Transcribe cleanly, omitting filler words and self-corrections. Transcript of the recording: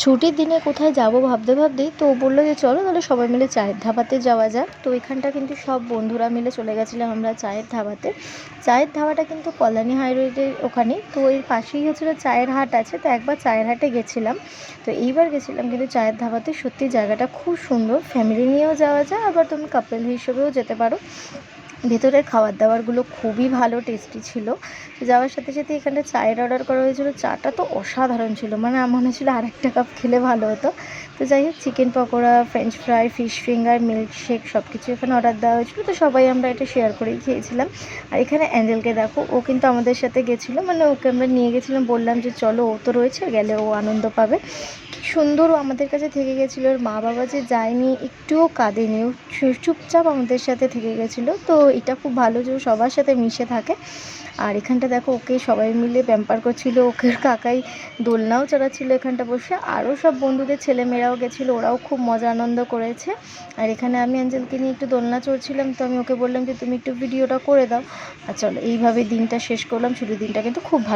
ছুটির দিনে কোথায় যাব ভাবতে ভাবতেই তো ও বললো যে চলো তাহলে সবাই মিলে চায়ের ধাবাতে যাওয়া যাক। তো এখানটা কিন্তু সব বন্ধুরা মিলে চলে গেছিলাম আমরা চায়ের ধাবাতে। চায়ের ধাবাটা কিন্তু কল্যাণী হাইরোডের ওখানে, তো এর পাশেই হচ্ছিলো চায়ের হাট আছে, তো একবার চায়ের হাটে গেছিলাম। তো এইবার গেছিলাম কিন্তু চায়ের ধাবাতে, সত্যি জায়গাটা খুব সুন্দর, ফ্যামিলি নিয়েও যাওয়া যায়, আবার তুমি কাপল হিসেবেও যেতে পারো। ভেতরের খাবার দাবারগুলো খুবই ভালো, টেস্টি ছিল। যাওয়ার সাথে সাথে এখানে চায়ের অর্ডার করা হয়েছিল, চাটা তো অসাধারণ ছিল, মানে আমার মনে হচ্ছিলো আরেকটা কাপ খেলে ভালো হতো। তো যাই হোক, chicken pakora, French fry, fish finger, milkshake সব কিছু এখানে অর্ডার দেওয়া হয়েছিলো। তো সবাই আমরা এটা শেয়ার করেই খেয়েছিলাম। আর এখানে অ্যাঞ্জেলকে দেখো, ও কিন্তু আমাদের সাথে গেছিলো, মানে ওকে আমরা নিয়ে গেছিলাম, বললাম যে চলো, ও তো রয়েছে, গেলে ও আনন্দ পাবে। কি সুন্দর ও আমাদের কাছে থেকে গেছিলো, ওর মা বাবা যে যায়নি, একটুও কাঁদেনি, ও চুপচাপ আমাদের সাথে থেকে গেছিলো। তো এটা খুব ভালো যে ও সবার সাথে মিশে থাকে। আর এখানটা দেখো, ওকে সবাই মিলে প্যাম্পার করছিল, ওকে কাকাই দোলনাও চড়াচ্ছিল এখানটা বসে, আরও সব বন্ধুদের ছেলেমেয়েরাও গেছিলো, ওরাও খুব মজা আনন্দ করেছে। আর এখানে আমি অ্যাঞ্জেলকে নিয়ে একটু দোলনা চড়ছিলাম, তো আমি ওকে বললাম যে তুমি একটু ভিডিওটা করে দাও। আর চলো, এইভাবে দিনটা শেষ করলাম, ছুটির দিনটা কিন্তু খুব ভালো।